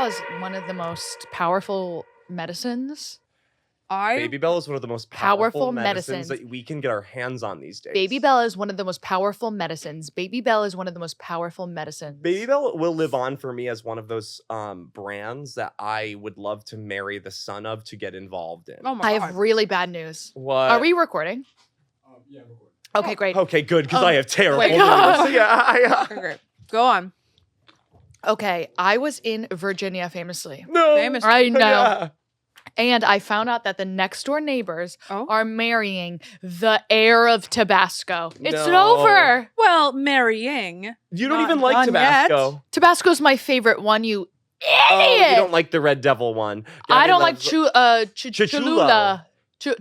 Bell is one of the most powerful medicines. Baby Bell is one of the most powerful medicines that we can get our hands on these days. Baby Bell is one of the most powerful medicines. Baby Bell is one of the most powerful medicines. Baby Bell will live on for me as one of those brands that I would love to marry the son of to get involved in. Oh my I God. have really bad news. What? Are we recording? Yeah, I'm recording. Okay, great. Okay, good, because I have terrible wait. news. Yeah, Okay, go on. Okay, I was in Virginia famously. No. Famous. I know. Yeah. And I found out that the next door neighbors Oh. are marrying the heir of Tabasco. It's No. over. Well, marrying. You don't Not even like done yet. Tabasco. Tabasco's my favorite one, you Oh, idiot. you don't like the Red Devil one. I Gabby don't like loves- Cholula.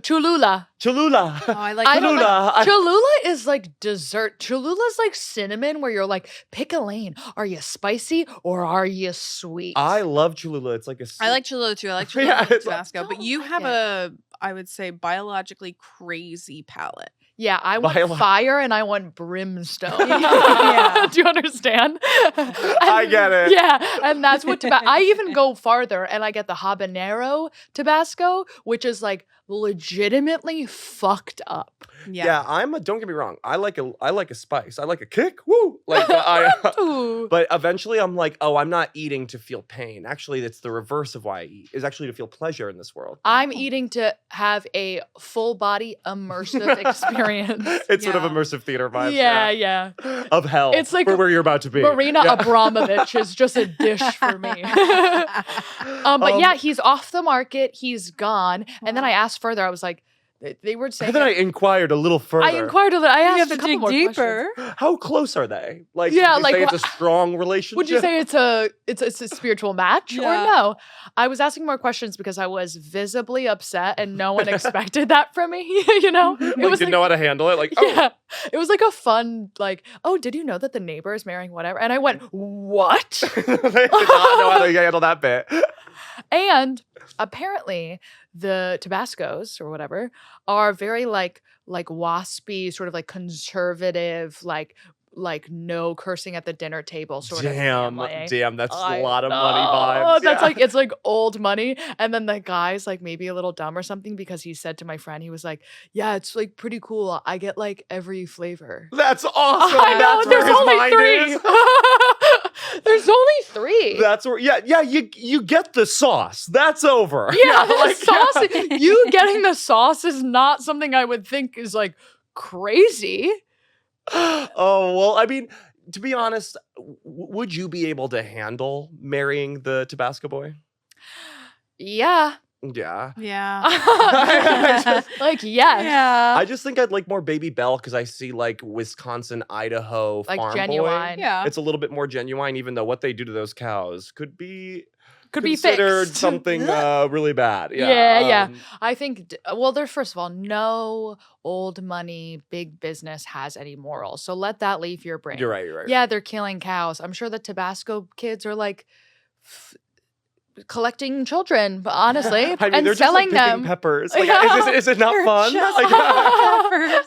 Cholula. Cholula. Oh, I like I don't Cholula. like Cholula is like dessert. Cholula's like cinnamon where you're like, pick a lane. Are you spicy or are you sweet? I love Cholula. It's like a. I like Cholula too. I like Cholula Yeah, with it's like- Tabasco, but don't you like have it. a, I would say, biologically crazy palate. Yeah, I want Violet. fire and I want brimstone. Yeah. Do you understand? I get it. Yeah, and that's what I even go farther and I get the habanero Tabasco, which is like legitimately fucked up. Yeah, don't get me wrong. I like a spice. I like a kick. Woo! Like Ooh. but eventually I'm like, oh, I'm not eating to feel pain. Actually, that's the reverse of why I eat. Is actually to feel pleasure in this world. I'm eating to have a full body immersive experience. It's sort of Yeah. immersive theater vibes. Yeah. Of hell. It's like for where you're about to be. Marina Yeah. Abramovich is just a dish for me. But yeah, he's off the market. He's gone. And then I asked further. I was like, they were saying. And then I inquired a little further. I inquired a little. I You asked have a to couple dig more deeper. questions. How close are they? Like, Yeah, would you like, say it's a strong relationship? Would you say it's a spiritual match or Yeah. no? I was asking more questions because I was visibly upset and no one expected that from me. You know, it like, was didn't know how to handle it? Like, oh, yeah, it was like a fun like. Oh, did you know that the neighbor is marrying whatever? And I went, what? they did not know how to handle that bit. And apparently the Tabascos or whatever are very like waspy, sort of like conservative, like no cursing at the dinner table sort of family. Damn, that's I a lot of know. money vibes. That's Yeah. like it's like old money. And then the guy's like maybe a little dumb or something because he said to my friend, he was like, yeah, it's like pretty cool. I get like every flavor. That's awesome. I know, That's where there's his only mind three. is. There's only three. That's where, yeah, you get the sauce. That's over. Yeah, the like, sauce. You getting the sauce is not something I would think is like crazy. Oh, well, I mean, to be honest, would you be able to handle marrying the Tabasco boy? Yeah. Yeah. Yeah. Like, yes. Yeah. I just think I'd like more Baby Bell because I see like Wisconsin, Idaho Like farm genuine. boy. Yeah. It's a little bit more genuine, even though what they do to those cows could be Could be considered fixed. something really bad. Yeah. um, I think, well, there's first of all, no old money, big business has any morals. So let that leave your brain. You're right. You're right. Yeah, they're killing cows. I'm sure the Tabasco kids are like collecting children, but honestly, I mean, and they're selling just like picking them. peppers. Like, Yeah. is it not They're fun? just Like, peppers.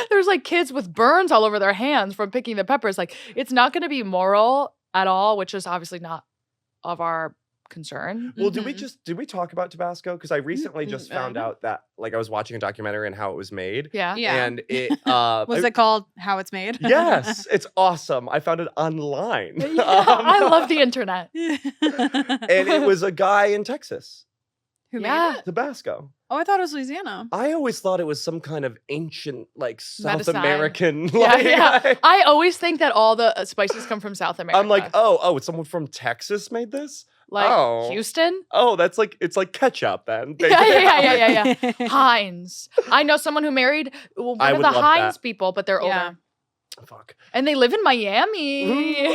There's like kids with burns all over their hands from picking the peppers. Like, it's not going to be moral at all, which is obviously not of our concern. well, Mhm. did we talk about Tabasco? Because I recently just found out that like I was watching a documentary on how it was made. Yeah. Yeah. And it Was it called How It's Made? Yes, it's awesome. I found it online. Yeah, I love the internet. and it was a guy in Texas, Who Yeah. made it? Tabasco. Oh, I thought it was Louisiana. I always thought it was some kind of ancient, like South Medicine. American. Yeah, like, yeah. I always think that all the spices come from South America. I'm like, oh, it's someone from Texas made this. like oh. Houston. Oh, it's like ketchup then. Yeah. Heinz. I know someone who married one I of would the love Heinz that. people, but they're Yeah. older. Fuck. And they live in Miami.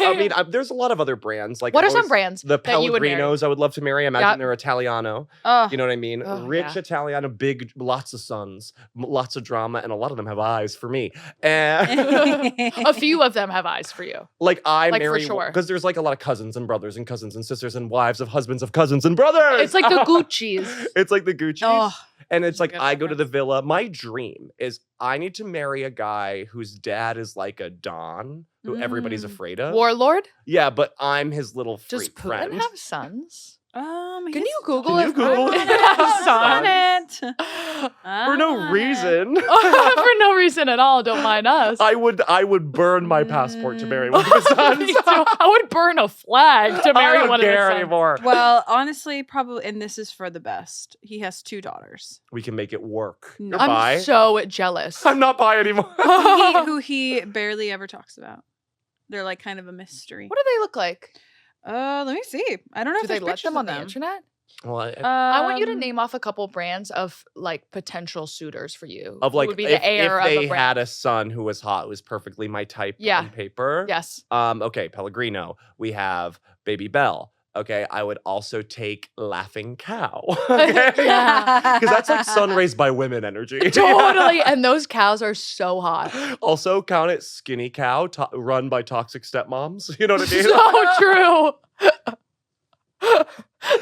I mean, there's a lot of other brands. Like what I've are some always- brands The that you would marry? Pellegrinos, I would love to marry. I imagine Yep. they're Italiano. Oh, You know what I mean? Oh, Rich yeah. Italiano, big, lots of sons, lots of drama, and a lot of them have eyes for me. And A few of them have eyes for you. like I Like, for marry sure. because there's like a lot of cousins and brothers and cousins and sisters and wives of husbands of cousins and brothers. It's like the Gucci's. It's like the Gucci's. oh, And it's like, Got I go to the preference. villa. My dream is I need to marry a guy whose dad is like a Don who everybody's afraid of. Warlord? Yeah, but I'm his little Does freak Putin friend. have sons? Can you Google Can you if Google Putin it? has on sons? it? For no reason. For no reason at all. Don't mind us. I would burn my passport to marry one of his Me sons. too. I would burn a flag to marry I don't one of his care sons. anymore. Well, honestly, probably, and this is for the best. He has 2 daughters. We can make it work. No. You're bi? I'm so jealous. I'm not bi anymore. Who he barely ever talks about. They're like kind of a mystery. What do they look like? Let me see. I don't know Do if they there's let pictures them on of the them. internet? Well, I want you to name off a couple brands of like potential suitors for you. of Who like would be if, the heir if of they a brand. had a son who was hot, who was perfectly my type Yeah. on paper. Yes. Okay, Pellegrino. We have Baby Bell. Okay, I would also take Laughing Cow. Okay? Yeah. Because that's like sun raised by women energy. Totally. And those cows are so hot. Also, count it Skinny Cow, run by toxic stepmoms. You know what I mean? So true.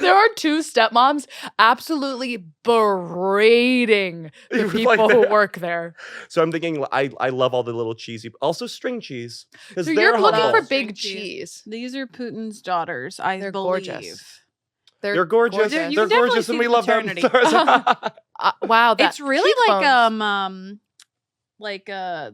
There are 2 stepmoms absolutely berating the Like people who work there. So I'm thinking, I love all the little cheesy, also string cheese. So you're looking for humble. big String cheese. These are Putin's daughters, I They're believe. gorgeous. They're gorgeous. gorgeous. You They're can definitely gorgeous, and see we the love them. paternity. Wow, that It's really cheekbones.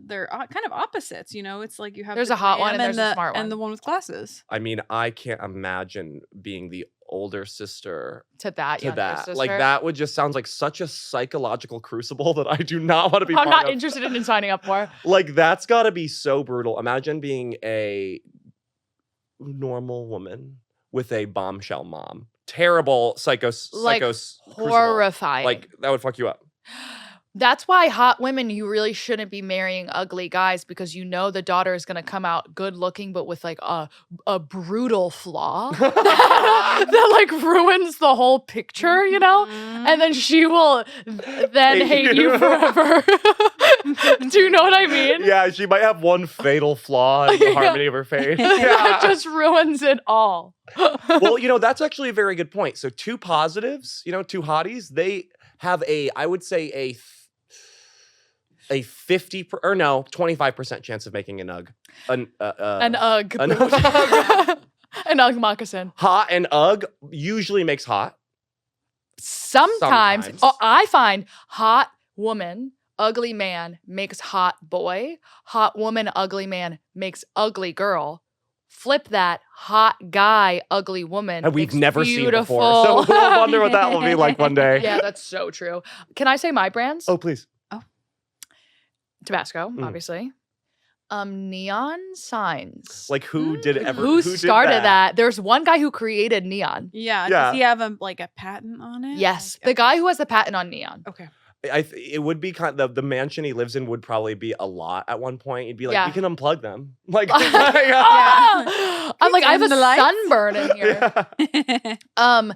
they're kind of opposites, you know. It's like you have There's the a hot one glam and there's a smart and one. the one with glasses. I mean, I can't imagine being the older sister to that to younger that. sister. Like that would just sounds like such a psychological crucible that I do not want to be I'm part not of. interested in signing up for. Like that's got to be so brutal. Imagine being a normal woman with a bombshell mom. Terrible Like, crucible. Horrifying. Like that would fuck you up. That's why hot women, you really shouldn't be marrying ugly guys because you know the daughter is going to come out good looking, but with like a brutal flaw that like ruins the whole picture, you know? And then she will then hate you forever. Do you know what I mean? Yeah, she might have one fatal flaw in the Yeah. harmony of her face. That just ruins it all. Well, that's actually a very good point. So 2 positives, 2 hotties, they have I would say a 25% chance of making an UGG. An UGG. an boot. UGG. An UGG moccasin. Hot and UGG usually makes hot. Sometimes. Sometimes. Oh, I find hot woman, ugly man makes hot boy. Hot woman, ugly man makes ugly girl. Flip that, hot guy, ugly woman. And we've makes never seen it beautiful. before. So we'll wonder what that will be like one day. Yeah, that's so true. Can I say my brands? Oh, please. Tabasco, Mm. obviously. Neon signs. Like who did it ever? who did started that? There's one guy who created neon. Yeah. Yeah. Does he have a patent on it? Yes, Like, the guy who has the patent on neon. Okay. It would be kind of the mansion he lives in would probably be a lot at one point. He'd be like, Yeah. we can unplug them. Like, Ah! I'm like, I have a Dim the lights. sunburn in here. yeah.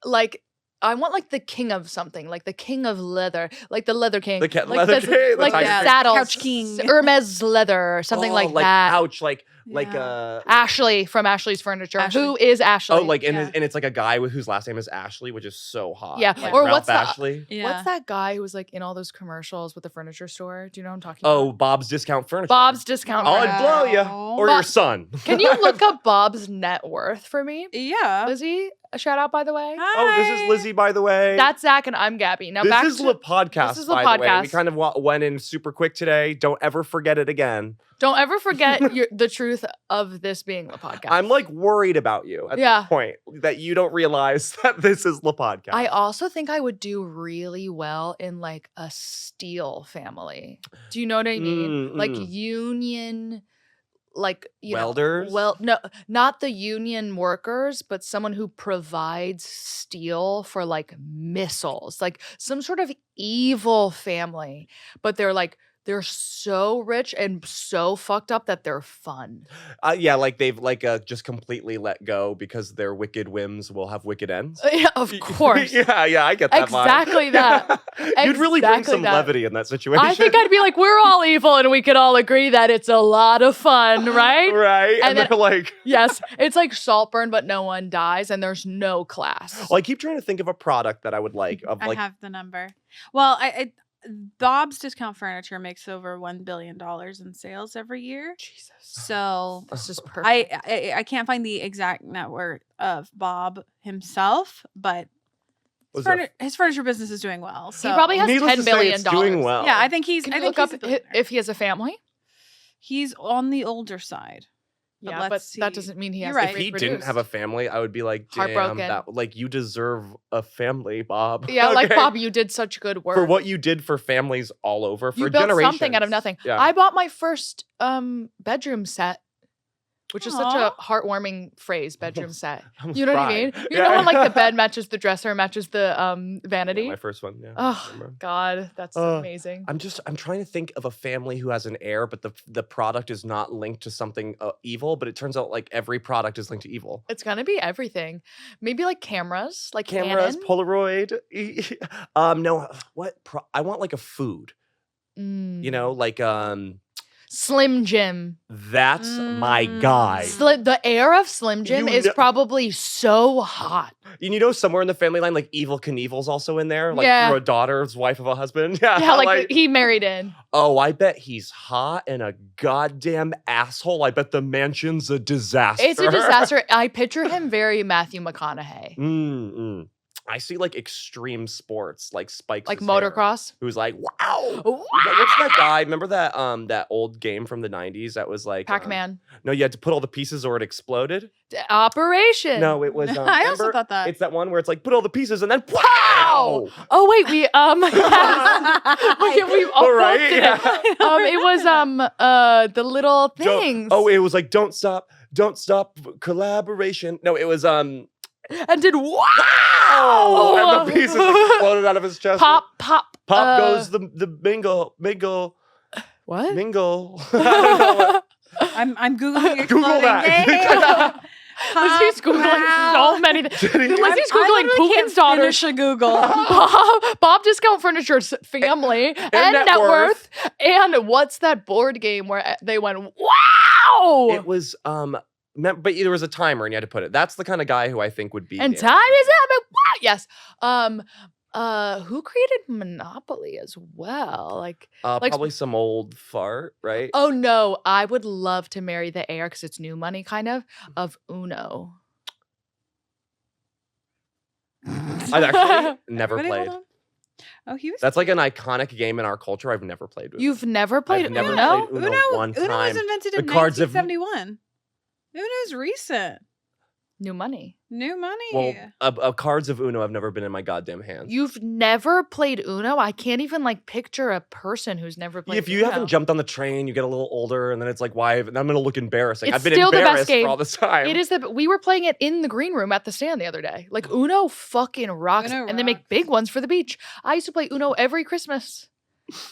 Like I want like the king of something, like the king of leather, like the leather king, The like leather king, the like the tiger king. saddle, Couch king. Hermes leather, or something Oh, like that. Ouch, like Yeah. Ashley from Ashley's Furniture. Ashley. Who is Ashley? oh, like and, Yeah. and it's like a guy whose last name is Ashley, which is so hot. Yeah, Like or Ralph what's the- Ashley? Yeah. what's that guy who was like in all those commercials with the furniture store? Do you know what I'm talking Oh, about? Bob's Discount Furniture. Bob's Discount. Oh, Furniture. I'd blow you. Wow. Or your Bob- son. Can you look up Bob's net worth for me, Yeah. Lizzie? A shout out, by the way. Oh, this is Hi. Lizzie, by the way. That's Zach and I'm Gabby. Now this back is to the podcast, this is the by the way. We podcast. kind of went in super quick today. Don't ever forget it again. don't ever forget the truth of this being the podcast. I'm like worried about you at Yeah. this point that you don't realize that this is the podcast. I also think I would do really well in like a steel family. Do you know what I mean? Like union, like Welders? Well, no, not the union workers, but someone who provides steel for like missiles, like some sort of evil family. But they're like they're so rich and so fucked up that they're fun. Yeah, like they've just completely let go because their wicked whims will have wicked ends. Yeah, of course. yeah, I get that vibe. Exactly that. You'd really bring Exactly some that. levity in that situation. I think I'd be like, we're all evil and we could all agree that it's a lot of fun, right? Right. And then- they're like, Yes, it's like Saltburn, but no one dies and there's no class. well, I keep trying to think of a product that I would like. I have the number. Well, Bob's Discount Furniture makes over $1 billion in sales every year. Jesus. So This is perfect. I can't find the exact net worth of Bob himself, but his furniture business is doing well. So He probably has Needless $10 to say, billion. it's doing well. yeah, I think he's. Can I you think look up he's a billionaire. if he has a family? He's on the older side. But Yeah, let's but see. that doesn't mean he has You're to right. If he didn't have a family, I would be like, damn, Heartbroken. that, like, you deserve a family, Bob. Yeah, like Okay? Bob, you did such good work. For what you did for families all over, for you built generations. something out of nothing. Yeah. I bought my first bedroom set, which is such a Aw. heartwarming phrase, bedroom set. I almost You know what I mean? cried. You know when like the bed matches the dresser, matches the vanity? Yeah, my first one, yeah. Oh remember. God, that's amazing. I'm trying to think of a family who has an heir, but the product is not linked to something evil. But it turns out like every product is linked to evil. It's gonna be everything. Maybe like cameras, like Cameras, Canon. Polaroid. No, what? I want like a food. You know, like Slim Jim. that's my guy. The heir of Slim Jim You is know- probably so hot. And you know, somewhere in the family line, like Evil Knievel's also in there, like Yeah. through a daughter's wife of a husband. Yeah, Yeah, like he married in. oh, I bet he's hot and a goddamn asshole. I bet the mansion's a disaster. It's a disaster. I picture him very Matthew McConaughey. Mm-mm. I see like extreme sports, like Spike's Like his hair, motocross. who's like, wow. Wow. What's that guy? Remember that old game from the 90s that was like Pac-Man. no, you had to put all the pieces or it exploded. Operation. No, it was. I also remember? thought that. It's that one where it's like put all the pieces and then wow. Oh wait, we we All right, did yeah. it. It was the little things. It was like don't stop collaboration. No, it was and did wow. and the pieces exploded out of his chest. Pop. goes the bingo. What? Mingle. I don't know what. I'm googling. Google that. Lizzie's googling so many things. Lizzie's googling Putin's daughter. Finish a Google. Bob Discount Furniture's family and net worth. And what's that board game where they went wow? It was but there was a timer and you had to put it. That's the kind of guy who I think would be. And there. time is up. And wow, yes. Who created Monopoly as well? Like Probably some old fart, right? oh no, I would love to marry the heir because it's new money, kind of Uno. I've actually never Everybody played. hold on. Oh, he was. That's like an iconic game in our culture. I've never played with. You've never played I've never Uno? played Uno one Uno was time. invented The in cards have- 1971. Uno's recent. New money. New money. Well, cards of Uno have never been in my goddamn hands. You've never played Uno? I can't even like picture a person who's never played If you Uno. haven't jumped on the train, you get a little older, and then it's like, why? And I'm gonna look embarrassing. It's I've been still the best embarrassed game. for all this time. It is we were playing it in the green room at the stand the other day. Like Uno fucking rocks. Uno And they make rocks. big ones for the beach. I used to play Uno every Christmas.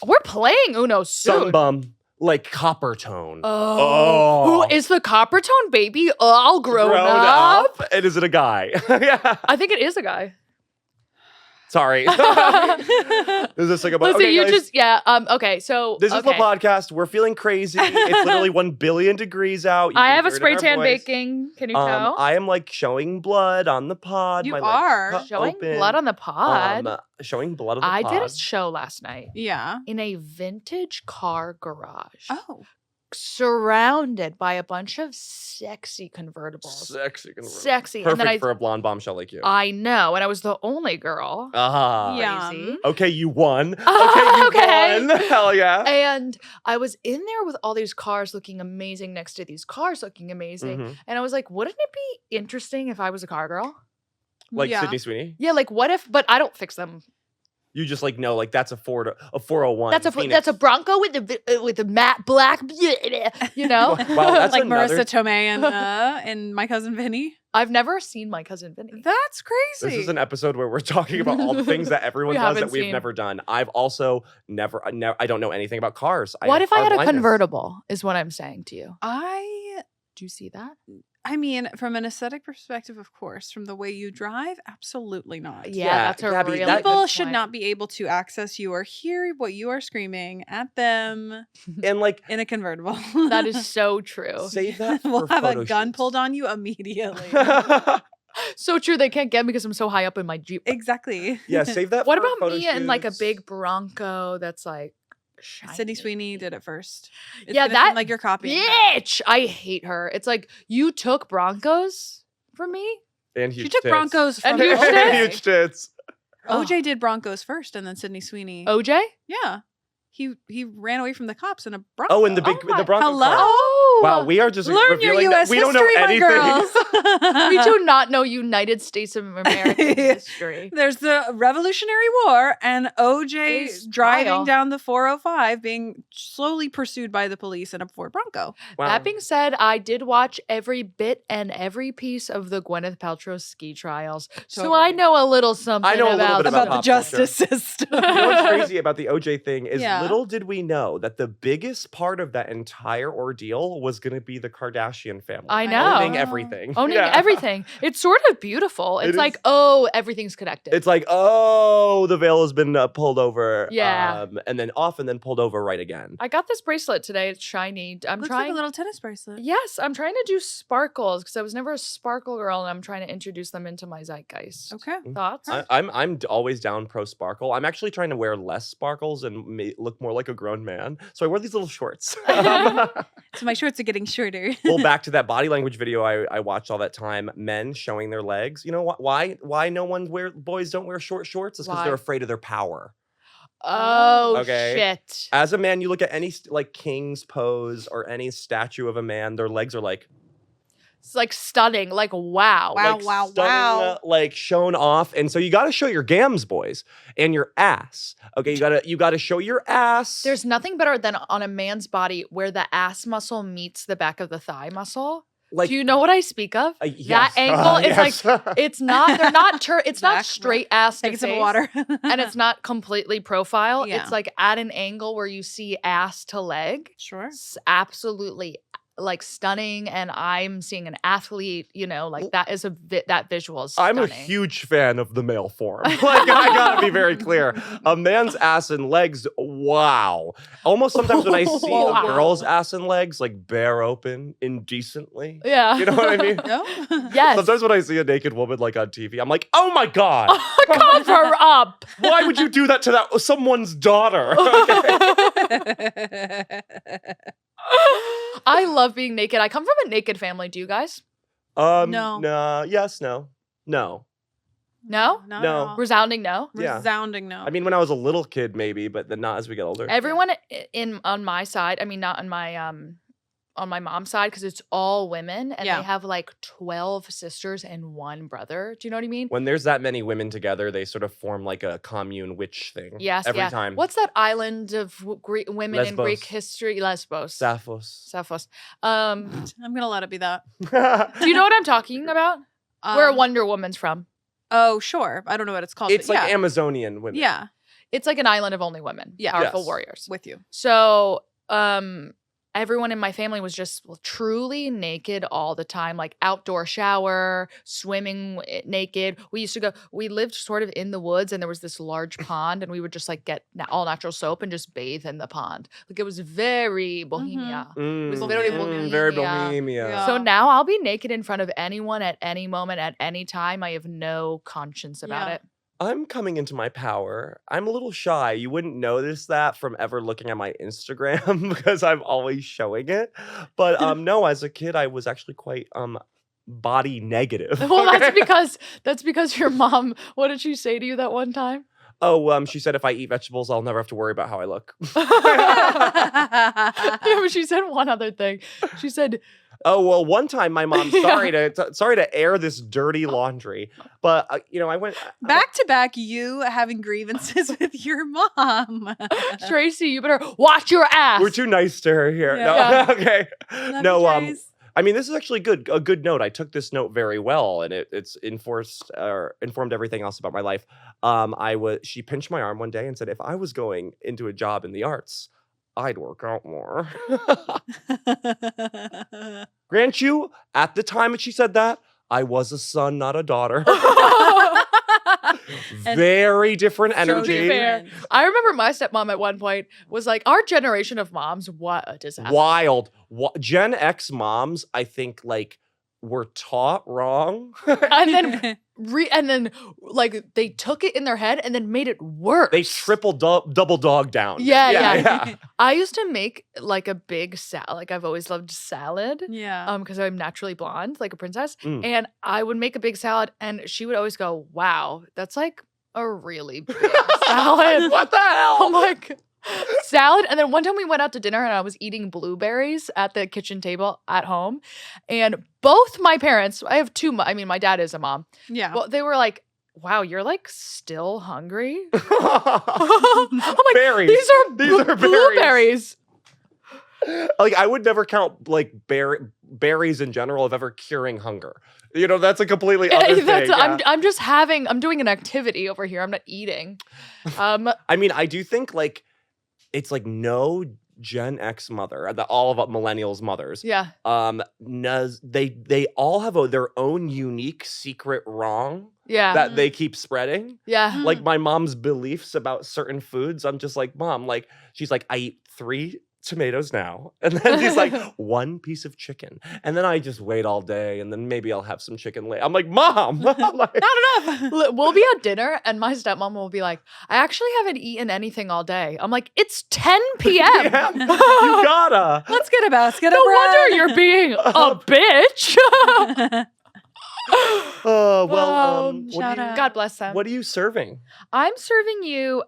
We're playing Uno soon. Some bum like copper tone. Oh. Who is the copper tone baby all grown up? And is it a guy? Yeah. I think it is a guy. Sorry. Is this like a Listen, okay, you guys, just okay, so This is the okay. podcast. We're feeling crazy. It's literally 1 billion degrees out. You I can have a hear it in spray our tan voice. baking. Can you tell? I am like showing blood on the pod. You My are. legs cut Showing open. blood on the pod. Showing blood on the I pod. did a show last night yeah. in a vintage car garage. Oh. Surrounded by a bunch of sexy convertibles. Sexy. convertible. Sexy. Perfect and then for a blonde bombshell like you. I know, and I was the only girl. Ah. Yeah. Crazy. Okay, you won. Okay, you Okay. won. Hell yeah. And I was in there with all these cars looking amazing next to these cars looking amazing. Mhm. And I was like, wouldn't it be interesting if I was a car girl? Like yeah. Sydney Sweeney. Yeah, like what if, but I don't fix them. You just like know like that's a 401. That's a Bronco with a matte black, you know. Wow, that's like another. Marissa Tomei and My Cousin Vinny. I've never seen My Cousin Vinny. That's crazy. This is an episode where we're talking about all the things that everyone We does that haven't we've seen. never done. I've also never, I don't know anything about cars. What if I had a blindness. convertible? Is what I'm saying to you. Do you see that? I mean, from an aesthetic perspective, of course. From the way you drive, absolutely not. Yeah, Yeah, that's a Gabby, really that- People good should point. not be able to access you or hear what you are screaming at them And like, in a convertible. That is so true. save that We'll for have photo a gun shoots. pulled on you immediately. So true. They can't get me because I'm so high up in my Jeep. Exactly. Yeah, save that What for about photo me in like a shoots. big Bronco that's like Sydney shiny? Sweeney did it first. It's Yeah, gonna seem that like you're copying. her. Bitch, I hate her. It's like you took Broncos from me. And She huge took tits. Broncos from And huge tits? OJ. Huge tits. OJ did Broncos first, and then Sydney Sweeney. OJ? Yeah, he ran away from the cops in a Bronco. Oh, in the big, my- the Bronco Hello? car. Oh, Wow, we are just Learn your revealing U.S. that we don't know history, my anything. girls. we do not know United States of American history. There's the Revolutionary War and OJ Is driving vile. down the 405 being slowly pursued by the police in a Ford Bronco. Wow. That being said, I did watch every bit and every piece of the Gwyneth Paltrow ski trials, so Totally. I know a little something. I know a little bit About the pop culture. justice system. You know what's crazy about the OJ thing is Yeah. little did we know that the biggest part of that entire ordeal was going to be the Kardashian family. I know. Owning everything. Owning Yeah. everything. It's sort of beautiful. It It's like, is. oh, everything's connected. It's like, oh, the veil has been pulled over. Yeah. And then off and then pulled over right again. I got this bracelet today. It's shiny. I'm Looks trying. like a little tennis bracelet. Yes, I'm trying to do sparkles because I was never a sparkle girl, and I'm trying to introduce them into my zeitgeist. Okay. Thoughts? I'm always down pro sparkle. I'm actually trying to wear less sparkles and look more like a grown man. So I wear these little shorts. So my shorts are getting shorter. Well, back to that body language video I watched all that time. Men showing their legs. You know what? Why boys don't wear short shorts? Is because Why? they're afraid of their power. Oh, Okay. shit. As a man, you look at any like king's pose or any statue of a man, their legs are like It's like stunning. Like, wow. Wow. stunning, like shown off. And so you got to show your gams, boys, and your ass. Okay, you got to show your ass. There's nothing better than on a man's body where the ass muscle meets the back of the thigh muscle. like Do you know what I speak of? yes. That angle is yes. like, it's not, they're not, it's not Zach, straight ass to Take a sip of face, water. and it's not completely profile. Yeah. It's like at an angle where you see ass to leg. Sure. It's absolutely like stunning, and I'm seeing an athlete, you know, like that is that visual is I'm stunning. a huge fan of the male form. Like, I gotta be very clear. A man's ass and legs, wow. Almost sometimes when I see Wow. a girl's ass and legs, like bare open, indecently. Yeah. You know what I mean? No? Yes. Sometimes when I see a naked woman like on TV, I'm like, oh my God. Cover up. Why would you do that to someone's daughter? I love being naked. I come from a naked family. Do you guys? No. Nah, yes, no. No? No. No. Resounding no. Yeah. Resounding no. I mean, when I was a little kid, maybe, but then not as we get older. Everyone on my side, I mean not on my mom's side, because it's all women, and Yeah. they have like 12 sisters and one brother. Do you know what I mean? When there's that many women together, they sort of form like a commune witch thing. Yes, Every yeah. time. What's that island of women in Greek Lesbos. history? Lesbos. Sappho's. Sappho's. I'm gonna let it be that. Do you know what I'm talking about? Where Um, Wonder Woman's from? Oh, sure. I don't know what it's called. It's but like yeah. Amazonian women. Yeah, It's like an island of only women. Yeah. Powerful Yes. warriors. with you. So, everyone in my family was just truly naked all the time, like outdoor shower, swimming naked. We lived sort of in the woods, and there was this large pond, and we would just like get all natural soap and just bathe in the pond. Like it was very bohemia. Mm, was very very bohemia. bohemia. Yeah. So now I'll be naked in front of anyone at any moment, at any time. I have no conscience about Yeah. it. I'm coming into my power. I'm a little shy. You wouldn't notice that from ever looking at my Instagram because I'm always showing it. But no, as a kid, I was actually quite body negative. Well, okay? that's because your mom, what did she say to you that one time? Oh, she said if I eat vegetables, I'll never have to worry about how I look. Yeah, but she said one other thing. She said, Oh, well, one time my mom, sorry to air this dirty laundry, but I went Back to back, you having grievances with your mom. Tracy, you better watch your ass. We're too nice to her here. Yeah. No, okay. Love No, you, Trace. I mean, this is actually a good note. I took this note very well, and it's informed everything else about my life. She pinched my arm one day and said, if I was going into a job in the arts, I'd work out more. Grant you, at the time that she said that, I was a son, not a daughter. Very different energy. Fair. I remember my stepmom at one point was like, our generation of moms, what a disaster. Wild. Gen X moms, I think, like, were taught wrong. And then like they took it in their head and then made it worse. They double dog down. Yeah. I used to make like a big salad. Like I've always loved salad. Yeah. Because I'm naturally blonde, like a princess. Mm. And I would make a big salad and she would always go, wow, that's like a really big salad. What the hell? I'm like, salad. And then one time we went out to dinner and I was eating blueberries at the kitchen table at home. And both my parents, I have two, my dad is a mom. Yeah. Well, they were like, wow, you're like still hungry? I'm like, berries. These are blueberries. Like, I would never count like berries in general of ever curing hunger. That's a completely other thing. Yeah. I'm doing an activity over here. I'm not eating. I mean, I do think like it's like no Gen X mother, all of millennials mothers. Yeah. They all have their own unique secret wrong. Yeah. That they keep spreading. Yeah. Like my mom's beliefs about certain foods. I'm just like, Mom, like, she's like, I eat 3 tomatoes now. And then she's like, 1 piece of chicken. And then I just wait all day and then maybe I'll have some chicken later. I'm like, Mom, like, not enough. We'll be at dinner and my stepmom will be like, I actually haven't eaten anything all day. I'm like, it's 10 p.m. Yeah, you gotta. Let's get a basket No of bread. wonder you're being a bitch. God bless them. What are you serving? I'm serving you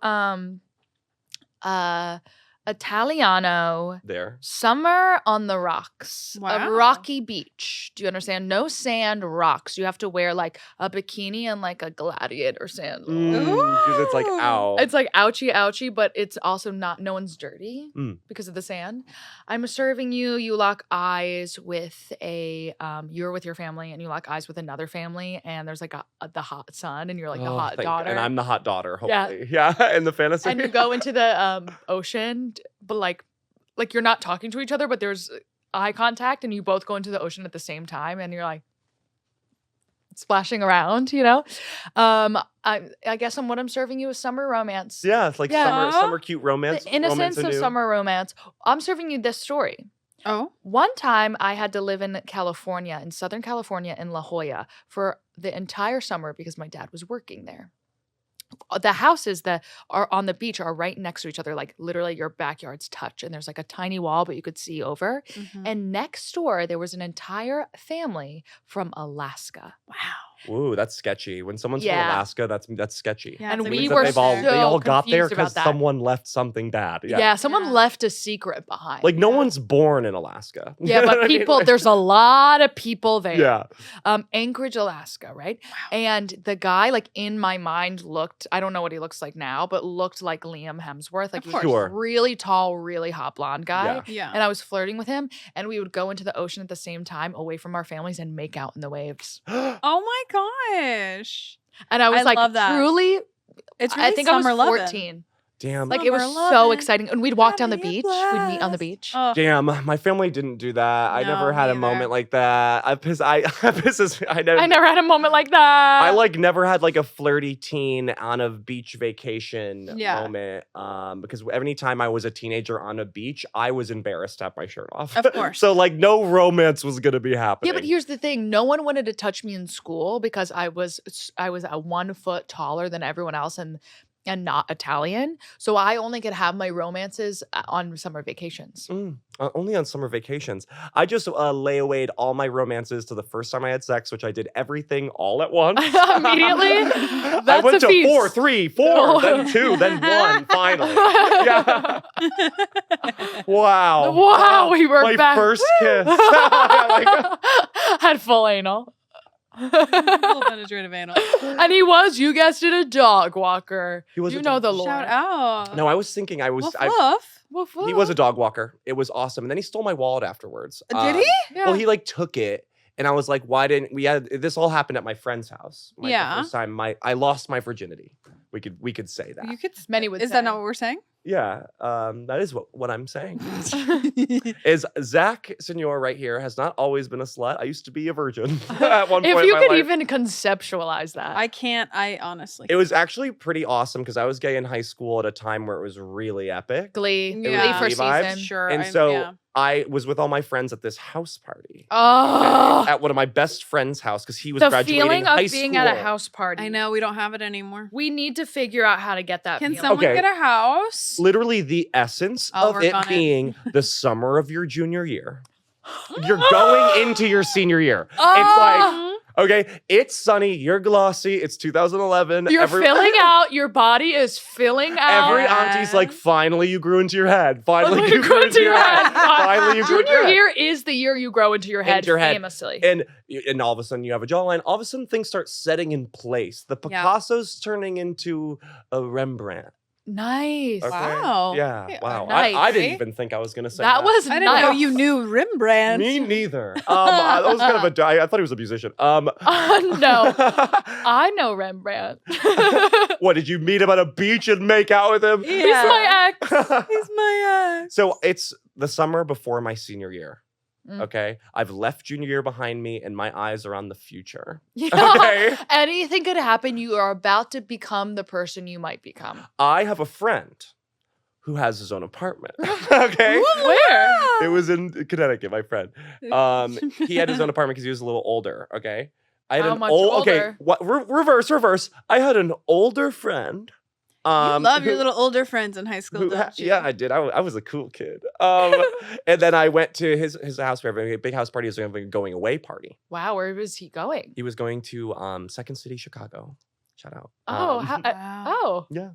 Italiano There. summer on the rocks. Wow. A rocky beach. Do you understand? No sand, rocks. You have to wear like a bikini and like a gladiator sandal. Because it's like, ow. It's like ouchie, but it's also no one's dirty because of the sand. I'm serving you. You lock eyes with you're with your family and you lock eyes with another family and there's like the hot son and you're like the hot daughter. And I'm the hot daughter, hopefully. Yeah, in the fantasy. And you go into the ocean, but like you're not talking to each other, but there's eye contact and you both go into the ocean at the same time and you're like splashing around, I guess what I'm serving you is summer romance. Yeah, it's like summer cute romance. The innocence of summer romance. I'm serving you this story. Oh. One time I had to live in California, in Southern California, in La Jolla for the entire summer because my dad was working there. The houses that are on the beach are right next to each other, like literally your backyards touch, and there's like a tiny wall, but you could see over. Mm-hmm. And next door, there was an entire family from Alaska. Wow. Ooh, that's sketchy. When someone's from Alaska, that's sketchy. Yeah, and it's we like were they all got there confused about because that. someone left something bad. Yeah, someone left a secret behind. Like no one's born in Alaska. Yeah, but people, there's a lot of people there. Yeah. Anchorage, Alaska, right? Wow. And the guy, like in my mind, I don't know what he looks like now, but looked like Liam Hemsworth. Like he was Sure. a really tall, really hot blonde guy. Yeah. And I was flirting with him, and we would go into the ocean at the same time, away from our families, and make out in the waves. Oh my gosh. And I was like, love that. truly, It's really I think I was summer lovin'. 14. Damn. Like it was Summer so lovin'. exciting. And we'd walk down the Having a beach. We'd meet on the blast. beach. Oh. Damn, my family didn't do that. I No, never had a neither. moment like that. I I never had a moment like that. I like never had like a flirty teen on a beach vacation Yeah. moment. Because any time I was a teenager on a beach, I was embarrassed to have my shirt off. Of course. So like no romance was gonna be happening. Yeah, but here's the thing. No one wanted to touch me in school because I was a 1 foot taller than everyone else. And and not Italian. So I only could have my romances on summer vacations. Only on summer vacations. I just layawayed all my romances to the first time I had sex, which I did everything all at once. Immediately? I That's went a to feast. 4, 3, 4, then 2, then 1, finally. Yeah. Wow. Wow, we were my back. first kiss. Like, Had full anal. Full penetrative anal. And he was, you guessed it, a dog walker. He was You a know dog- the lore. Shout out. no, I was thinking Woof woof. Woof, he woof. was a dog walker. It was awesome. And then he stole my wallet afterwards. Did he? Yeah. Well, he like took it. And I was like, why didn't we had this all happened at my friend's house. The Yeah. first time I lost my virginity. We could say that. You could. Many would Is say. that not what we're saying? Yeah, that is what I'm saying. Is Zach Senor right here has not always been a slut. I used to be a virgin at one point If in you my could life. even conceptualize that. I can't. I honestly. It was actually pretty awesome because I was gay in high school at a time where it was really epic. Glee. Yeah. Glee first Glee vibes. season. Sure. And so I was with all my friends at this house party. Oh. At one of my best friend's house because he was The graduating feeling high of being school. at a house party. I know we don't have it anymore. We need to figure out how to get that Can feeling. someone Okay. get a house? Literally the essence I'll of work it on it. being the summer of your junior year. You're going into your senior year. It's Oh. like, okay, it's sunny, you're glossy, it's 2011. You're filling out. Your body is filling out. Every auntie's like, finally you grew into your head. Finally you grew into your head. Finally you grew into your Junior head. year is the year you grow into your head, Into your head. famously. And all of a sudden you have a jawline. All of a sudden things start setting in place. The Yeah. Picasso's turning into a Rembrandt. Nice. Okay? Wow. Yeah. Yeah, Wow. nice. I didn't even think I was gonna say That was I didn't nice. know you knew Rembrandt. Me neither. That was kind of I thought he was a musician. No, I know Rembrandt. What, did you meet him at a beach and make out with him? Yeah. He's my ex. He's my ex. So it's the summer before my senior year. Mm. Okay. I've left junior year behind me and my eyes are on the future. Yeah. Okay. Anything could happen. You are about to become the person you might become. I have a friend who has his own apartment. Okay. Where? It was in Connecticut, my friend. He had his own apartment because he was a little older. Okay. I had How an much Okay. older? What? Reverse. I had an older friend. You love your who- little older friends in high school, don't you? Yeah, I did. I was a cool kid. And then I went to his house. We were having a big house party. It was a going away party. Wow, where was he going? He was going to Second City, Chicago. Shout out. Oh, Wow. Yeah.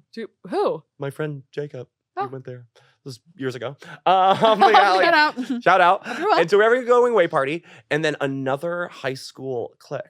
Who? My friend Jacob. Oh. He went there. This was years ago. Yeah, like, Shout out. shout out. Everyone. And so we were having a going away party, and then another high school clique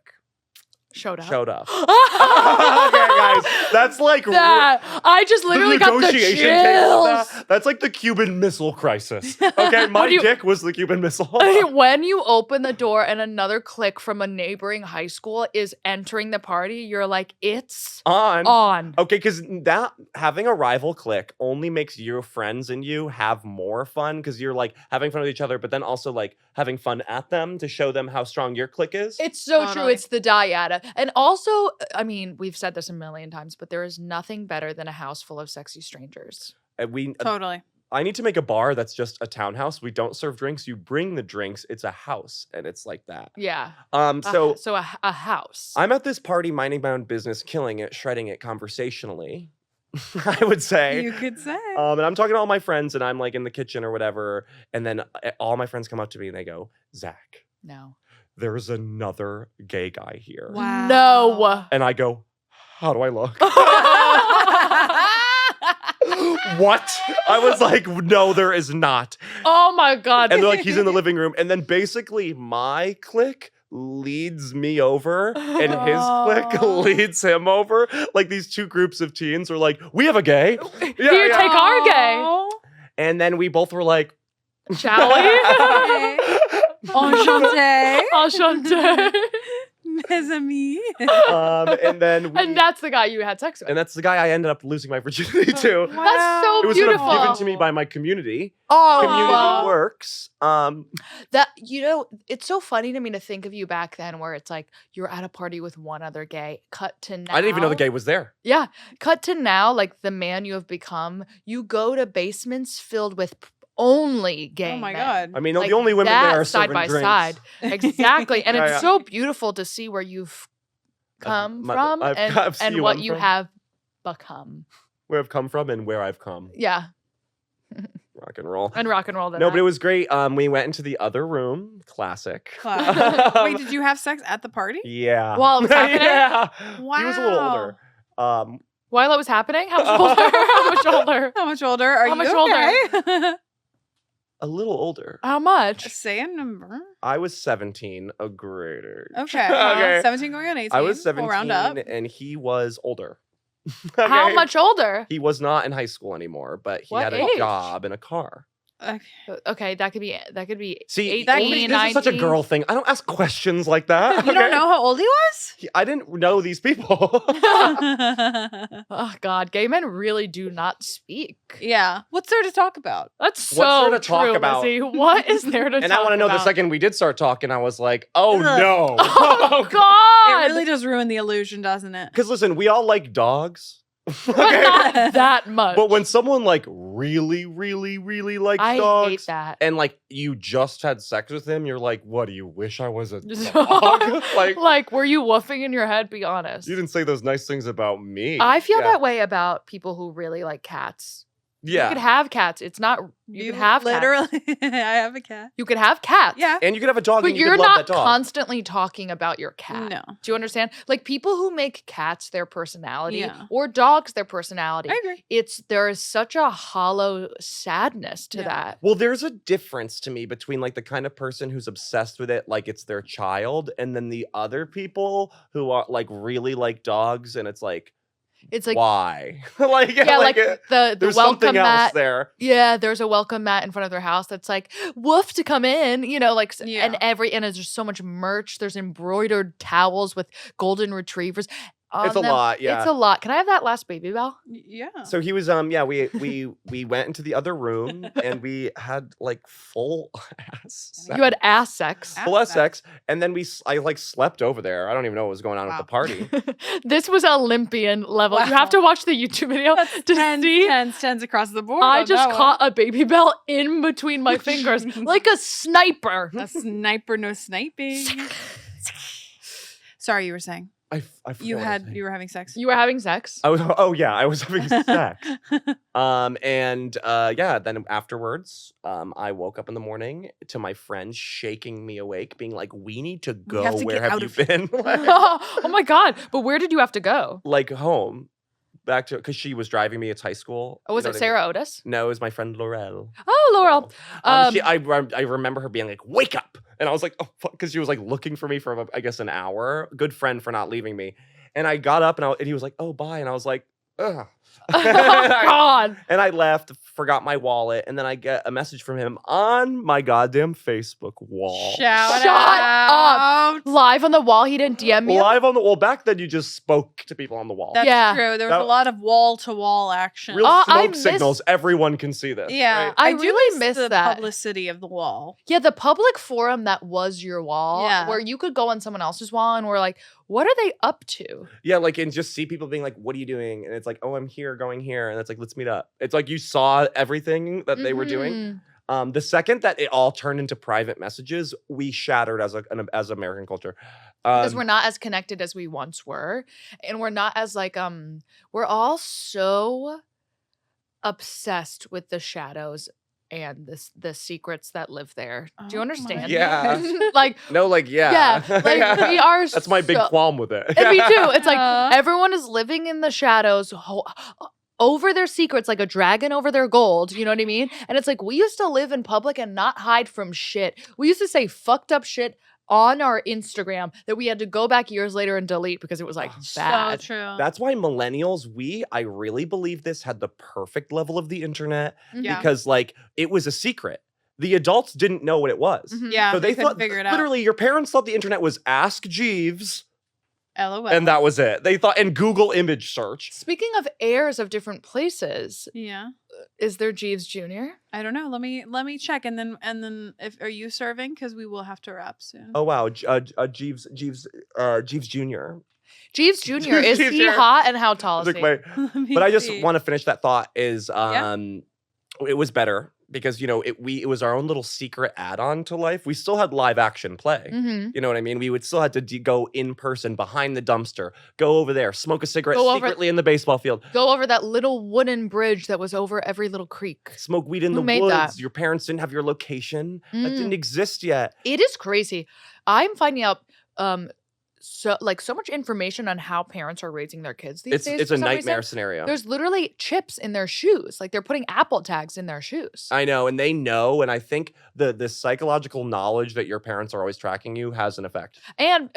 Showed up. showed up. Okay, guys, that's like That I just literally got the negotiation table of chills. that's like the Cuban Missile Crisis. Okay, my What do you- dick was the Cuban Missile. When you open the door and another clique from a neighboring high school is entering the party, you're like, it's on. Okay, because that having a rival clique only makes your friends and you have more fun because you're like having fun with each other, but then also like having fun at them to show them how strong your clique is. It's so true. Totally. It's the dyad. And also, I mean, we've said this a million times, but there is nothing better than a house full of sexy strangers. And Totally. I need to make a bar that's just a townhouse. We don't serve drinks. You bring the drinks. It's a house, and it's like that. Yeah. So So a house. I'm at this party, minding my own business, killing it, shredding it conversationally. I would say. You could say. And I'm talking to all my friends, and I'm like in the kitchen or whatever, and then all my friends come up to me and they go, "Zach, No. there's another gay guy here." Wow. No. And I go, "How do I look?" What? I was like, "No, there is not." Oh my God. And they're like, "He's in the living room." And then basically my clique leads me over and his clique Oh. leads him over. Like these two groups of teens are like, "We have a gay." Here, take our gay. Aw. And then we both were like, Shall we? Enchanté. Enchanté. Mes amis. and then we, And that's the guy you had sex with. and that's the guy I ended up losing my virginity to. That's so It was sort of beautiful. given to me by my community. Oh, Community wow. works. That, it's so funny to me to think of you back then where it's like you're at a party with one other gay. Cut to now. I didn't even know the gay was there. Yeah. Cut to now, like the man you have become. You go to basements filled with only gay Oh my men. God. I mean, Like the only women that there are side serving by drinks. side. Exactly. And Yeah, it's yeah. so beautiful to see where you've come I've from seen and where what I'm you from. have become. where I've come from and where I've come. Yeah. Rock and roll. And rock and roll. No, but it was great. We went into the other room. Classic. Wait, did you have sex at the party? Yeah. While it was happening? Yeah. Wow. He was a little older. While it was happening? How much older? How much older? How much older are How you? much older? A little older. How much? Say a number. I was 17, a great age. Okay. Okay. 17 going on 18. I was 17 We'll round up. and he was older. How Okay? much older? He was not in high school anymore, but he What had a age? job in a car. Okay. Okay, that could be See, 18, this is such a 19. girl thing. I don't ask questions like that. You don't know how old he was? I didn't know these people. Oh God, gay men really do not speak. Yeah. What's there to talk about? That's What's so there to talk true, about? Lizzie. What is there to talk about? And I want to know the second we did start talking, I was like, oh Ugh. no. Oh God! It really does ruin the illusion, doesn't it? Because listen, we all like dogs. But not that much. But when someone like really, really, really likes I dogs, hate that. and like you just had sex with him, you're like, what do you wish I was a Just- dog? Like, like, were you woofing in your head? Be honest. you didn't say those nice things about me. I feel Yeah. that way about people who really like cats. Yeah. You could have cats. It's not. You could have cats. literally. I have a cat. You could have cats. Yeah. And you could have a dog But and you you're could love not that dog. constantly talking about your cat. No. Do you understand? Like people who make cats their personality Yeah. or dogs their personality. I agree. There is such a hollow sadness to Yeah. that. Well, there's a difference to me between like the kind of person who's obsessed with it, like it's their child, and then the other people who are like really like dogs, and it's like, It's like why? like, yeah, like the there's welcome something else mat. there. Yeah, there's a welcome mat in front of their house that's like woof to come in, you know, like Yeah. and there's so much merch. There's embroidered towels with golden retrievers. It's a on them. lot, yeah. It's a lot. Can I have that last baby bell? Yeah. So he was we went into the other room and we had like full ass sex. You had ass sex. full ass sex, and then I like slept over there. I don't even know what was going on at the Wow. party. This was Olympian level. You have to watch the YouTube video to see. Tens across the board. I on just that caught a baby bell in between my fingers like a sniper. one. A sniper, no sniping. Sorry, you were saying I forgot you what I was saying. were having sex. You were having sex. I was I was having sex. Then afterwards, I woke up in the morning to my friend shaking me awake, being like, "We need to go. have to Where get have out you of here." been?" Oh my God. But where did you have to go? like home, back to because she was driving me to high school. Oh, was You know it what I Sarah Otis? mean? No, it was my friend Laurel. Oh, Laurel. I remember her being like, "Wake up!" And I was like, "Oh," because she was like looking for me for I guess an hour. Good friend for not leaving me. And I got up and he was like, "Oh, bye," and I was like, "Ugh." Oh God. And I left, forgot my wallet, and then I get a message from him on my goddamn Facebook wall. Shout Shut out. Live on the wall, he didn't DM me. Live on the wall. Back then, you just spoke to people on the wall. That's Yeah. true. There was That- a lot of wall to wall action. Real I smoke miss- signals. Everyone can see this. Yeah, right? I do really miss the that. publicity of the wall. Yeah, the public forum that was your wall, Yeah. where you could go on someone else's wall and we're like, what are they up to? Yeah, like, and just see people being like, "What are you doing?" And it's like, "Oh, I'm here, going here," and it's like, "Let's meet up." It's like you saw everything that they were doing. Mhm. The second that it all turned into private messages, we shattered as American culture. Because we're not as connected as we once were. And we're not as like, we're all so obsessed with the shadows and the secrets that live there. Do you Oh my understand? Yeah. Like, No, like, yeah. yeah, like we are That's my big so- qualm with it. And me too. It's like Aw. everyone is living in the shadows over their secrets like a dragon over their gold. You know what I mean? And it's like we used to live in public and not hide from shit. We used to say fucked up shit on our Instagram that we had to go back years later and delete because it was like bad. So true. That's why millennials, I really believe this, had the perfect level of the internet Yeah. because, like, it was a secret. The adults didn't know what it was. Mhm. Yeah, So they couldn't thought, figure it out. literally, your parents thought the internet was Ask Jeeves, LOL. and that was it. They thought, and Google image search. Speaking of heirs of different places, Yeah. is there Jeeves Jr.? I don't know. Let me check, and then if are you serving? Because we will have to wrap soon. Oh wow, Jeeves Jr. Jeeves Jr. Is Jeeves he Jr. hot and how tall is Like, he? wait, Let me but I just see. want to finish that thought. Is Yeah. it was better because, it was our own little secret add-on to life. We still had live action play. Mm-hmm. You know what I mean? We would still have to go in person behind the dumpster, go over there, smoke a cigarette Go over- secretly in the baseball field, Go over that little wooden bridge that was over every little creek. smoke weed in Who the made woods. that? Your parents didn't have your location. That Mm. didn't exist yet. It is crazy. I'm finding out so much information on how parents are raising their kids these days. It's for a some nightmare reason. scenario. There's literally chips in their shoes. Like they're putting Apple tags in their shoes. I know, and they know, and I think the psychological knowledge that your parents are always tracking you has an effect. And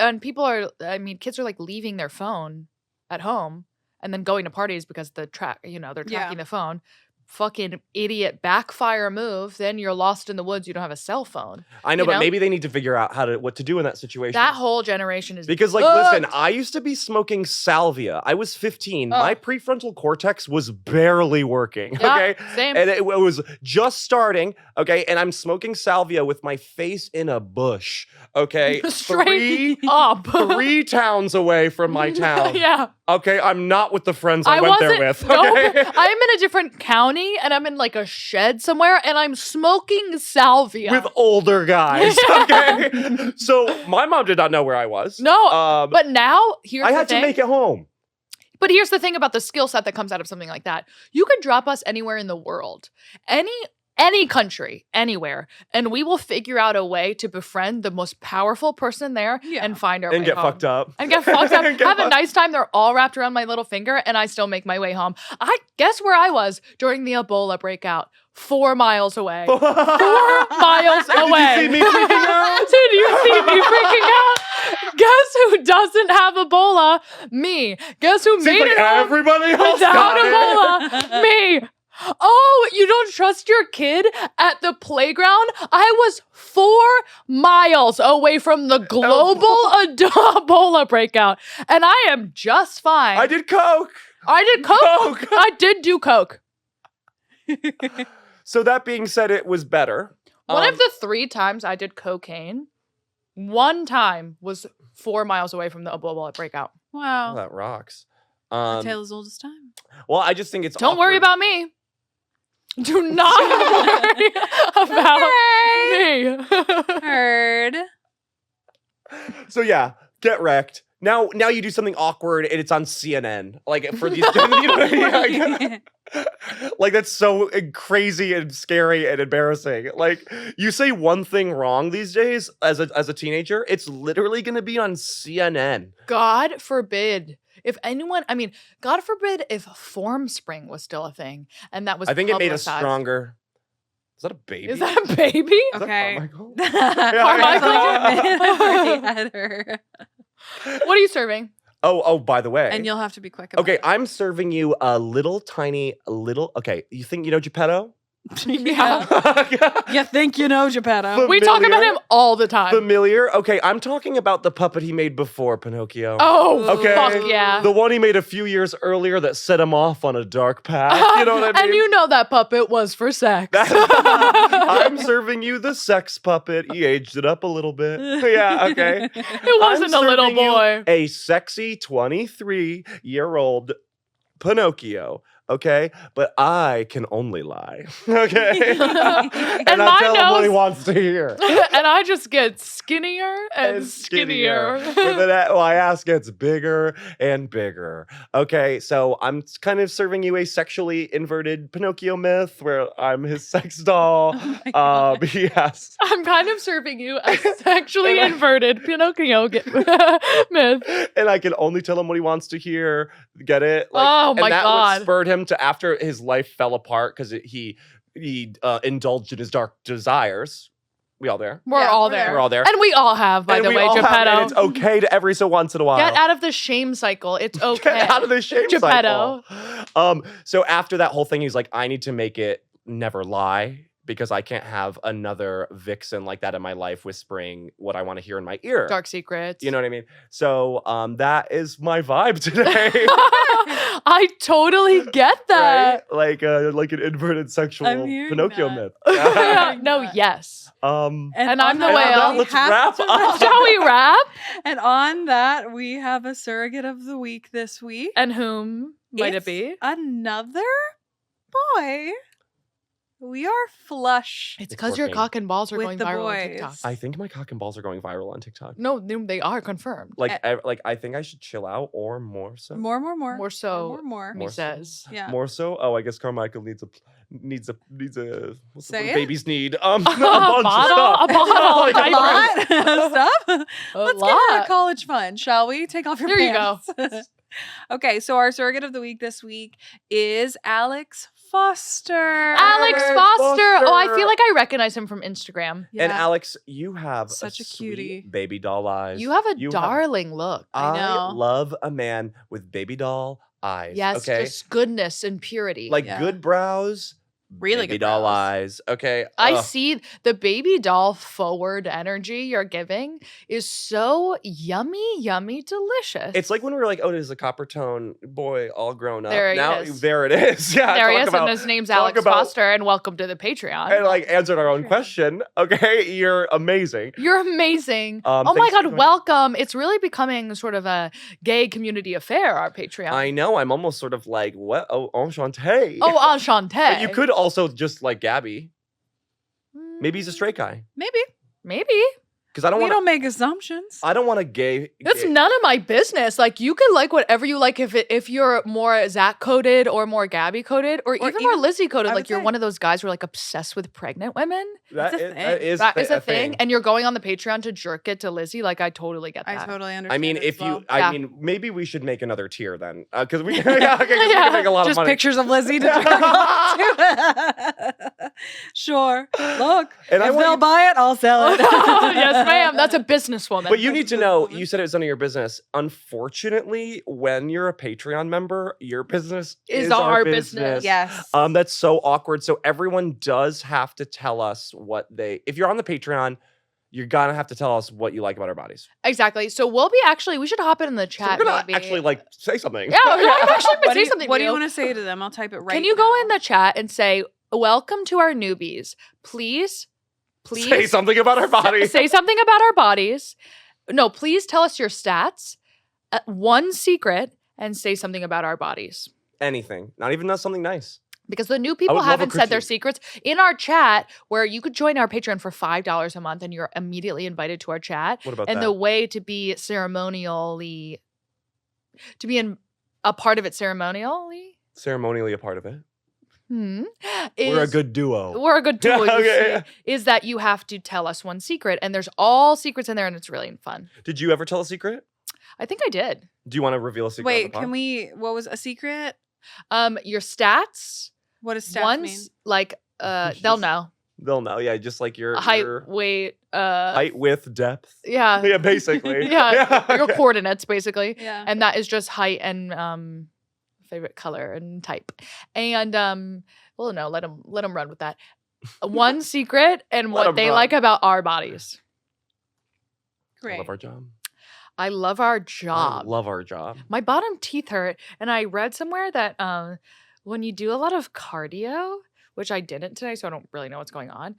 kids are like leaving their phone at home and then going to parties because they're tracking the phone. Fucking idiot backfire move. Then you're lost in the woods. You don't have a cell phone. I know, but maybe they need to figure out what to do in that situation. That whole generation is because, listen, I used to be smoking salvia. I was 15. Oh. My prefrontal cortex was barely working. Yeah, Okay, same. and it was just starting. Okay, and I'm smoking salvia with my face in a bush. Okay, Straight up. 3 towns away from my town. Yeah. Okay, I'm not with the friends I went there with. No, Okay? I'm in a different county and I'm in like a shed somewhere and I'm smoking salvia. With older guys. Okay, so my mom did not know where I was. No, but now I had to make it home. But here's the thing about the skill set that comes out of something like that. You could drop us anywhere in the world, any country, anywhere, and we will figure out a way to befriend the most powerful person there and find our way home. And get fucked up. And get fucked up. Have a nice time. They're all wrapped around my little finger, and I still make my way home. I guess where I was during the Ebola breakout. 4 miles away. 4 miles away. Did you see me freaking out? Did you see me freaking out? Guess who doesn't have Ebola? Me. Guess who made it home everybody else without got Ebola? Me. Oh, you don't trust your kid at the playground? I was 4 miles away from the global Ebola breakout, and I am just fine. I did coke. I did do coke. So that being said, it was better. One of the 3 times I did cocaine, one time was 4 miles away from the Ebola breakout. Wow. That rocks. A tale as old as time. Well, I just think it's Don't worry about me. Do not worry about me. Heard. So yeah, get wrecked. Now you do something awkward and it's on CNN. Like for these like that's so crazy and scary and embarrassing. Like you say one thing wrong these days as a teenager, it's literally going to be on CNN. God forbid. God forbid if Formspring was still a thing and that was I think it made us publicized. stronger. Is that a baby? Is that a baby? Is Okay. that Carmichael? Heather. What are you serving? Oh, by the way. And you'll have to be quick about Okay, it. I'm serving you a okay, you think you know Geppetto? Yeah. You think you know Geppetto. We talk about Familiar? him all the time. Familiar? Okay, I'm talking about the puppet he made before Pinocchio. Oh, Okay. fuck yeah. The one he made a few years earlier that set him off on a dark path. You know what I mean? And you know that puppet was for sex. I'm serving you the sex puppet. He aged it up a little bit. Yeah, okay. It wasn't a little serving you boy. A sexy 23-year-old Pinocchio. Okay, but I can only lie. Okay, and And I'll my tell him what he nose- wants to hear. And I just get skinnier and skinnier. But then my ass gets bigger and bigger. Okay, so I'm kind of serving you a sexually inverted Pinocchio myth where I'm his sex doll. Oh my God. Yes. I'm kind of serving you a sexually inverted Pinocchio myth. And I can only tell him what he wants to hear. Get it? Oh my and that God. what spurred him to, after his life fell apart because he indulged in his dark desires. We all there? We're Yeah, all we're there. there. We're all there. And we all have, by And the we way, all have- and Geppetto. it's okay to every so once in a while. Get out of the shame cycle. It's okay. Get out of the shame Geppetto. cycle. So after that whole thing, he's like, I need to make it never lie because I can't have another vixen like that in my life whispering what I want to hear in my ear. Dark secrets. You know what I mean? So that is my vibe today. I totally get that. Right? Like an inverted sexual I'm hearing Pinocchio that. myth. No, yes. Um, And I'm the on that, whale. we Let's have wrap to up. Shall we wrap? And on that, we have a surrogate of the week this week. And whom might it It's be? Another boy. We are flush. It's It's because your working. cock and balls are With going the viral on boys. TikTok. I think my cock and balls are going viral on TikTok. No, they are confirmed. Like, I think I should chill out or more so. More. More so, More. me More so. says. Yeah. More so. Oh, I guess Carmichael needs a what's the Say word it. babies need? A A bunch bottle? of stuff. A bottle? Like, A lot of stuff. A Let's get her lot. a college fund, shall we? Take off your There you pants. go. Okay, so our surrogate of the week this week is Alex Foster. Alex Alex Foster. Oh, I Foster. feel like I recognize him from Instagram. Yeah. And Alex, you have Such a sweet cutie. baby doll eyes. You have a darling look. I know. love a man with baby doll eyes. Yes, okay, just goodness and purity. like Yeah. good brows, Really baby good doll brows. eyes. Okay, I Ugh. see the baby doll forward energy you're giving is so yummy, delicious. It's like when we were like, oh, there's a copper tone boy all grown up. There he now is. there it is. Yeah, there he talk is, about- and his name's talk Alex about- Foster, and welcome to the Patreon. and like answered our own Patreon. question. Okay, you're amazing. You're amazing. Oh my thanks for God, joining. welcome. It's really becoming sort of a gay community affair, our Patreon. I know. I'm almost sort of like, what? Oh, enchanté. Oh, enchanté. But you could also just like Gabby. Maybe he's a straight guy. Maybe. Maybe. Because I don't We want. don't make assumptions. I don't want a gay. That's gay- none of my business. Like you can like whatever you like if you're more Zach coded or more Gabby coded or even more even- Lizzie coded. I Like would you're say- one of those guys who are like obsessed with pregnant women. That It's a is- thing. that is That thi- is a thing. And you're going on the Patreon to jerk it to Lizzie. Like I totally get that. I totally understand. I mean, it if as well. you, Yeah. I mean, maybe we should make another tier then, because we, yeah, okay, 'cause we can make a lot Just of money. pictures of Lizzie to jerk off to. Sure. Look, And I if want they'll you- buy it, I'll sell it. Yes, ma'am. That's a businesswoman. But you need to know, businesswoman. you said it was none of your business. Unfortunately, when you're a Patreon member, your business Is is our our business. business. Yes. That's so awkward. So everyone does have to tell us what they, if you're on the Patreon, you're gonna have to tell us what you like about our bodies. Exactly. So we'll be actually, we should hop in the So chat. we're gonna maybe. actually like say something. Yeah, we're gonna actually What say do you, something. what to do you want to say to them? I'll type it right Can you go in now. the chat and say, welcome to our newbies. Please Say something about our body. Say something about our bodies. No, please tell us your stats. One secret and say something about our bodies. Anything. Not even something nice. Because the new would people love a haven't said their critique. secrets in our chat, where you could join our Patreon for $5 a month and you're immediately invited to our chat. What about And that? the way to be ceremonially, to be in a part of it ceremonially, Ceremonially a part of it. is, We're a good duo. We're a good duo. you Okay. see, is that you have to tell us one secret, and there's all secrets in there, and it's really fun. Did you ever tell a secret? I think I did. Do you want to reveal a secret? on Wait, the pod? can we? What was a secret? Your stats. What does stats One's mean? like they'll know They'll know. Yeah, just like your height, your weight, height, width, depth. yeah, Yeah, basically. yeah, your okay. coordinates basically, Yeah. and that is just height and favorite color and type, and well, no, let them run with that. One secret and Let what 'em they run. like about our bodies. I Great. love our job. I love our job. I love our job. My bottom teeth hurt, and I read somewhere that when you do a lot of cardio, which I didn't today, so I don't really know what's going on,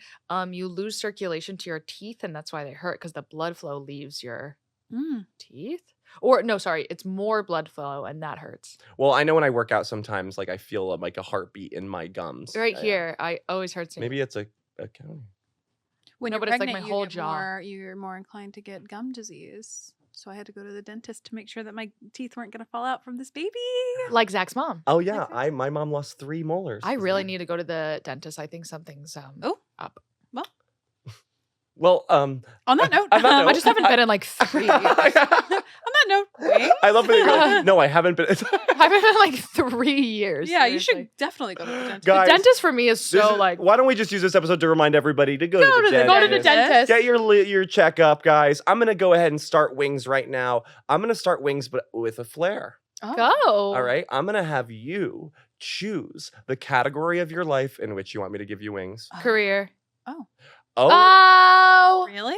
you lose circulation to your teeth, and that's why they hurt, because the blood flow leaves your Mm. teeth. Or no, sorry, it's more blood flow, and that hurts. Well, I know when I work out sometimes, like I feel like a heartbeat in my gums. Right Yeah. here, I always hurts me. Maybe it's a county. When No, you're but it's like pregnant, my you whole get jaw. you're more inclined to get gum disease. So I had to go to the dentist to make sure that my teeth weren't going to fall out from this baby. Like Zach's mom. Oh yeah, Exactly. my mom lost 3 molars. I this really year. need to go to the dentist. I think something's Oh. up. Well, On that note, On that I note, just haven't been in like 3 years. on that note, wait. I love that. No, I haven't been. I haven't been in like 3 years. Yeah, you seriously. should definitely go to the dentist. Guys, The dentist for me is This so is- like why don't we just use this episode to remind everybody to go to the dentist? go to the dentist. Get your checkup, guys. I'm gonna go ahead and start wings right now. I'm gonna start wings, but with a flair. Oh. Go. All right. I'm gonna have you choose the category of your life in which you want me to give you wings. Career. Oh, Oh, Really?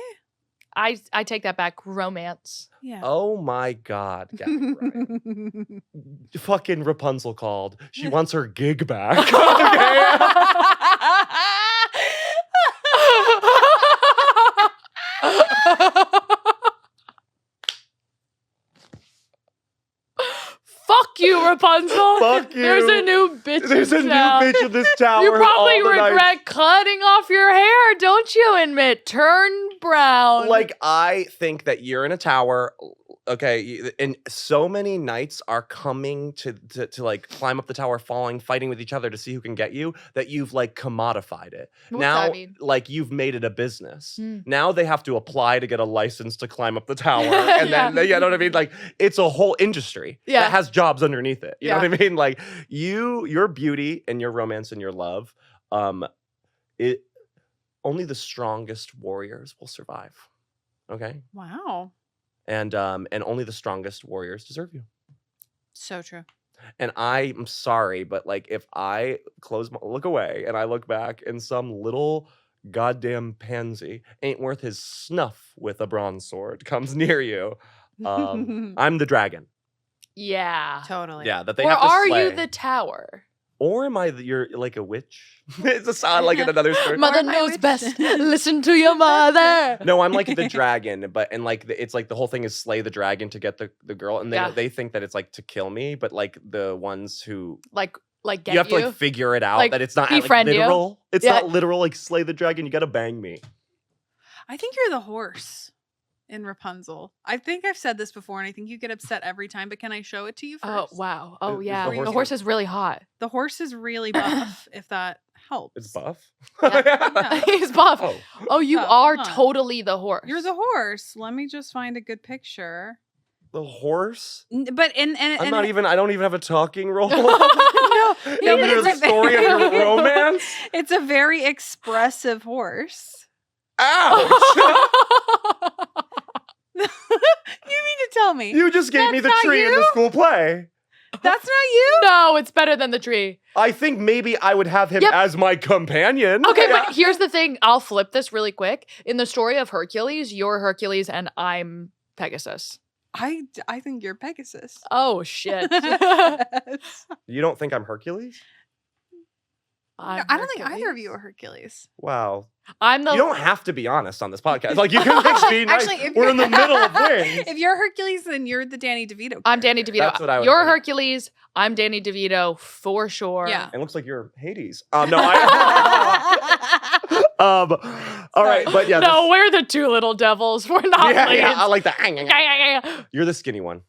I take that back. Romance. Yeah. oh my God, Gabby Ryan. Fucking Rapunzel called. She wants her gig back. Fuck you, Rapunzel. Fuck you. There's a new bitch There's a in new town. bitch in this tower. You probably all the night. regret cutting off your hair, don't you admit? Turn brown. Like, I think that you're in a tower, okay, and so many knights are coming to like climb up the tower, falling, fighting with each other to see who can get you, that you've like commodified it. What's now, that mean? like, you've made it a business. Hmm. Now they have to apply to get a license to climb up the tower, and then you know what I mean. Like, it's a whole industry that has jobs underneath it. You know what I mean? Like, your beauty and your romance and your love, it only the strongest warriors will survive. Okay. Wow. And only the strongest warriors deserve you. So true. And I'm sorry, but like, if I look away and I look back and some little goddamn pansy ain't worth his snuff with a bronze sword comes near you, I'm the dragon. Yeah. Totally. Yeah, that they Or have to are slay. you the tower? Or am I you're like a witch? It's a sound like in another story. Mother my knows witch. best. Listen to your mother. No, I'm like the dragon, but it's like the whole thing is slay the dragon to get the girl, and they think that it's like to kill me, but like the ones who Like get you have to like figure it out Like, that it's not befriend you. literal. It's Yeah. not literal. Like slay the dragon, you gotta bang me. I think you're the horse in Rapunzel. I think I've said this before, and I think you get upset every time, but can I show it to you first? Oh wow. Oh Is yeah. the horse The horse is really hot. The horse is really buff, if that helps. It's buff. Yeah. He's buff. Oh. Oh, you Oh, are come on. totally the horse. You're the horse. Let me just find a good picture. The horse? But and I don't even have a talking role. no, In the story of your romance? It's a very expressive horse. Ouch! You mean to tell me You just gave me the That's not tree in the you? school play. that's not you? No, it's better than the tree. I think maybe I would have him Yep. as my companion. Okay, Yeah. but here's the thing. I'll flip this really quick. In the story of Hercules, you're Hercules and I'm Pegasus. I think you're Pegasus. Oh shit. You don't think I'm Hercules? I'm I don't think either of Hercules. you are Hercules. Wow. I'm the You don't have to be honest on this podcast. Like, you can just be nice. Actually, if We're you're- in the middle of wings. If you're Hercules, then you're the Danny DeVito. I'm Danny character. DeVito. That's what I would You're think. Hercules. I'm Danny DeVito for sure. Yeah. It looks like you're Hades. No, I. All right, but yeah. No, we're the two little devils. We're not yeah, leads. I like that. Yeah, yeah. You're the skinny one.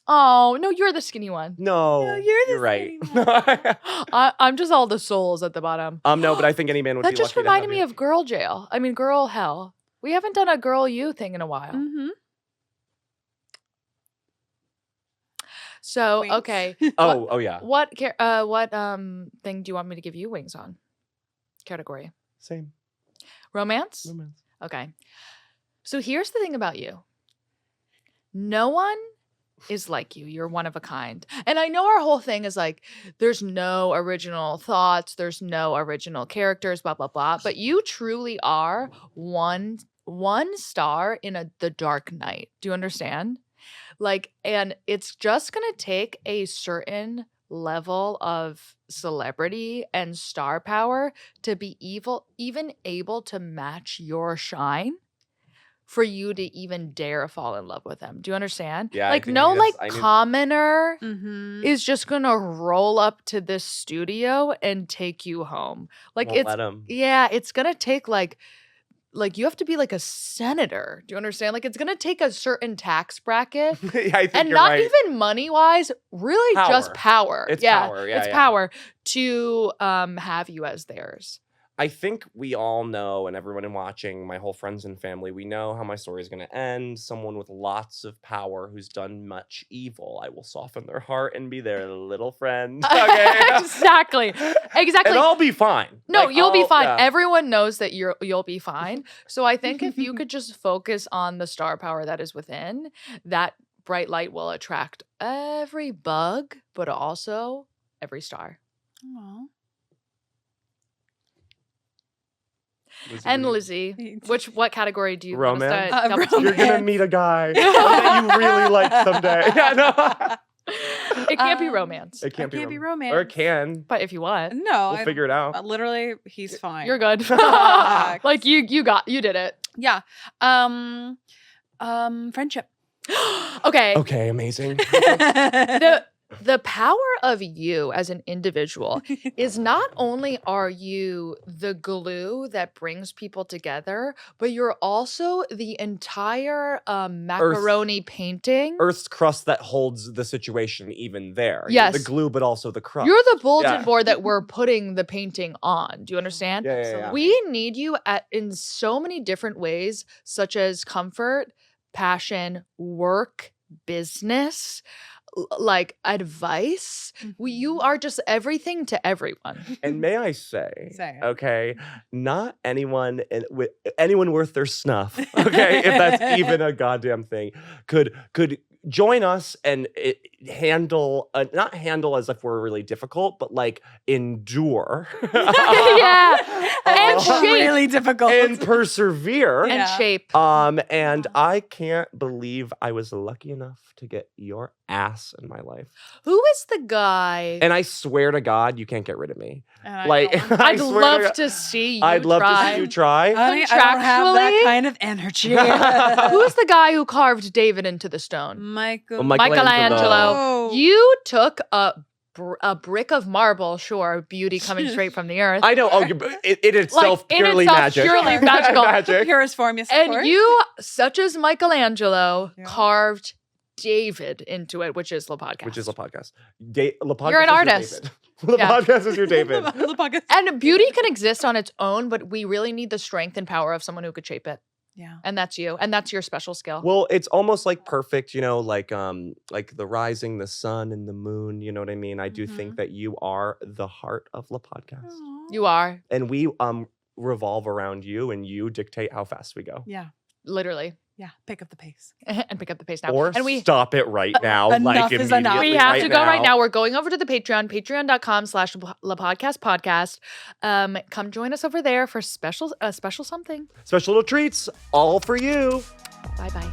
Oh, no, you're the skinny one. No, No, you're the right. skinny I'm just all the souls at the bottom. No, but I think any man would That be just lucky to reminded have me you. of girl jail. I mean, girl hell. We haven't done a girl you thing in a while. Mm-hmm. So, Wings. okay. Oh yeah. What thing do you want me to give you wings on? Category. Same. Romance? Romance. Okay. So here's the thing about you. No one is like you. You're one of a kind. And I know our whole thing is like, there's no original thoughts, there's no original characters, blah, blah, blah. But you truly are one star in the dark night. Do you understand? Like, and it's just going to take a certain level of celebrity and star power to be even able to match your shine for you to even dare fall in love with them. Do you understand? Yeah, I Like think no that's- like I need- commoner Mm-hmm. is just gonna roll up to this studio and take you home. Like Won't it's let him. yeah, it's gonna take like you have to be like a senator. Do you understand? Like it's gonna take a certain tax bracket. Yeah, I think And you're not right. even money wise, really just power. It's yeah, power. Yeah, it's yeah. power to have you as theirs. I think we all know, and everyone watching, my whole friends and family, we know how my story is going to end. Someone with lots of power who's done much evil. I will soften their heart and be their little friend. Okay. Exactly. Exactly. And I'll be fine. No, Like, you'll be I'll- fine. yeah. Everyone knows that you'll be fine. So I think if you could just focus on the star power that is within, that bright light will attract every bug, but also every star. Aw. Lizzie, And what do Lizzie, what category do you Romance? want us to double Romance. You're team? gonna meet a guy that you really like someday. Yeah, no. It can't be Um, romance. It can't, Can't be rom- romance. Or it can. But if you want, No, We'll figure it out. literally, he's fine. you're good. Relax. Like you did it. Yeah. Friendship. Okay. Okay, amazing. The The power of you as an individual is not only are you the glue that brings people together, but you're also the entire macaroni painting. Earth's crust that holds the situation even there. Yes. You're the glue, but also the crust. You're the bulletin Yeah. board that we're putting the painting on. Do you understand? Yeah. We need you in so many different ways, such as comfort, passion, work, business, like advice. You are just everything to everyone. And may I say, Say it. okay, not anyone worth their snuff, okay, if that's even a goddamn thing, could join us and not handle as if we're really difficult, but like endure. Yeah. And shape. Really difficult. And persevere. And Yeah. shape. And I can't believe I was lucky enough to get your ass in my life. Who is the guy? And I swear to God, you can't get rid of me. And I Like, don't- I'd swear love God, to see you I'd love to try. see you try. Honey, I don't have that Contractually? kind of energy. Who is the guy who carved David into the stone? Michael. Oh, Michelangelo. Oh. You took a brick of marble, sure, beauty coming straight from the earth. I know. Oh, it itself Like, in purely itself, magic. purely magical. The Magic. purest form, yes, of And course. you, such as Michelangelo, Yeah. carved David into it, which is the podcast. Which is La Podcast. La Podcast You're an is your artist. David. La Yeah. Podcast is your David. The podcast. And beauty can exist on its own, but we really need the strength and power of someone who could shape it. Yeah. And that's you. And that's your special skill. Well, it's almost like perfect, like the rising, the sun, and the moon. You know what I mean? I do think that you are the heart of La Podcast, You are, and we revolve around you, and you dictate how fast we go. Yeah. literally. Yeah. Pick up the pace. And pick up the pace now. Or and we stop it right now. Enough is enough. we immediately have to go right now. We're going over to the Patreon, patreon.com/LaPodcastPodcast. Come join us over there for special something. Special little treats, all for you. Bye-bye.